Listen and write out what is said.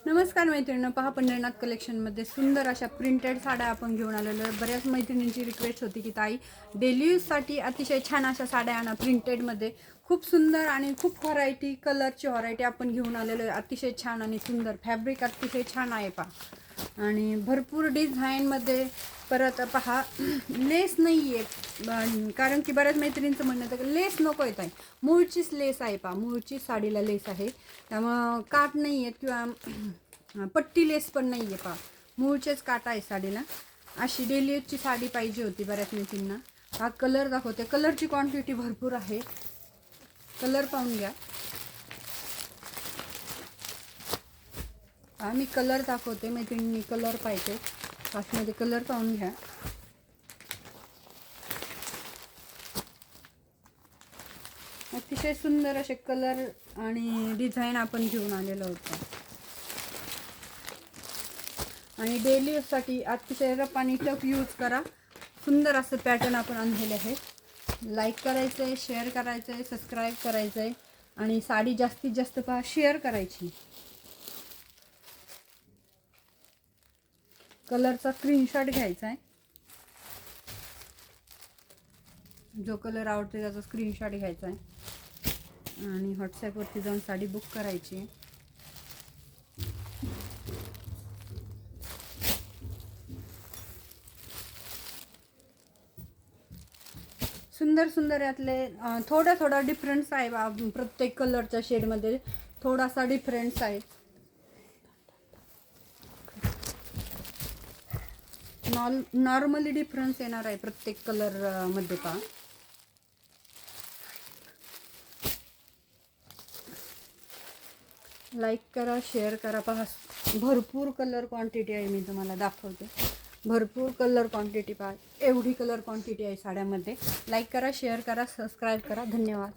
नमस्कार मैत्रिणी, पहा पंढरीनाथ कलेक्शनमध्ये सुंदर अशा प्रिंटेड साड्या आपण घेऊन आलेलो आहे। बऱ्याच मैत्रिणींची रिक्वेस्ट होती की ताई डेली यूजसाठी अतिशय छान अशा साड्या आणा प्रिंटेडमध्ये। खूप सुंदर आणि खूप व्हरायटी, कलरची व्हरायटी आपण घेऊन आलेलो आहे। अतिशय छान आणि सुंदर फॅब्रिक अतिशय छान आहे पहा, आणि भरपूर डिझाईनमध्ये। परत पहा लेस नाही आहे, कारण की बऱ्याच मैत्रिणींचं म्हणणं होतं की लेस नको येत आहे, मूळचीच लेस आहे पहा, मूळची साडीला लेस आहे, त्यामुळं काट नाही आहेत किंवा पट्टी लेस पण नाही आहे पहा, मूळचेच काट आहे साडीला। अशी डेली यूजची साडी पाहिजे होती बऱ्याच मैत्रिणींना। हा कलर दाखवते, कलरची क्वांटिटी भरपूर आहे, कलर पाहून घ्या। मी कलर दाखवते, मैत्रिणींनी कलर पाहिजे, पाचमध्ये कलर पाहून घ्या। अतिशय सुंदर असे कलर आणि डिझाईन आपण घेऊन आलेलो होतो, आणि डेली यूजसाठी अतिशय रफ आणि टफ यूज करा। सुंदर असं पॅटर्न आपण आणलेले आहे। लाईक करायचं आहे, शेअर करायचं आहे, सबस्क्राईब करायचं आहे, आणि साडी जास्तीत जास्त पहा शेअर करायची। कलरचा स्क्रीनशॉट घ्यायचा आहे, जो कलर आवडतो त्याचा स्क्रीनशॉट घ्यायचा आहे, आणि व्हॉट्सॲपवरती जाऊन साडी बुक करायची। सुंदर सुंदर यातले थोडा डिफरन्स आहे, प्रत्येक कलरच्या शेडमध्ये थोडासा डिफरन्स आहे। नॉर्मली डिफरन्स येणार आहे प्रत्येक कलर मध्ये पहा। लाईक करा, शेअर करा। पहा भरपूर कलर क्वांटिटी आहे, मी तुम्हाला दाखवते भरपूर कलर क्वांटिटी। पहा एवढी कलर क्वांटिटी आहे साड्यामध्ये। लाईक करा, शेअर करा, सबस्क्राईब करा। धन्यवाद।